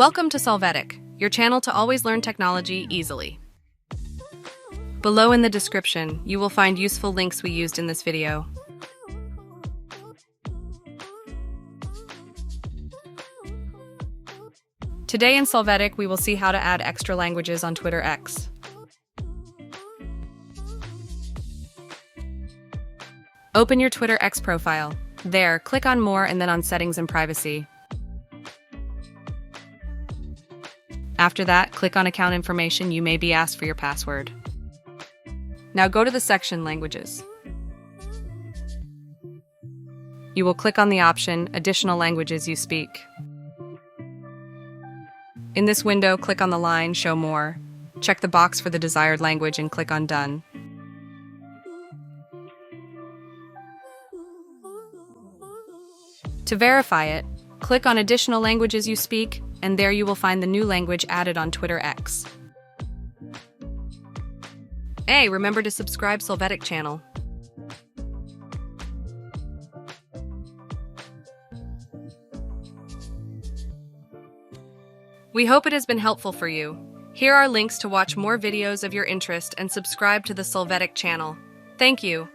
Welcome to Solvetic, your channel to always learn technology easily. Below in the description, you will find useful links we used in this video. Today in Solvetic, we will see how to add extra languages on Twitter X. Open your Twitter X profile. There, click on More and then on Settings and Privacy. After that, click on Account Information. You may be asked for your password. Now go to the section Languages. You will click on the option Additional Languages You Speak. In this window, click on the line Show More. Check the box for the desired language and click on Done. To verify it, click on Additional Languages You Speak, and there you will find the new language added on Twitter X. Hey, remember to subscribe Solvetic channel. We hope it has been helpful for you. Here are links to watch more videos of your interest and subscribe to the Solvetic channel. Thank you.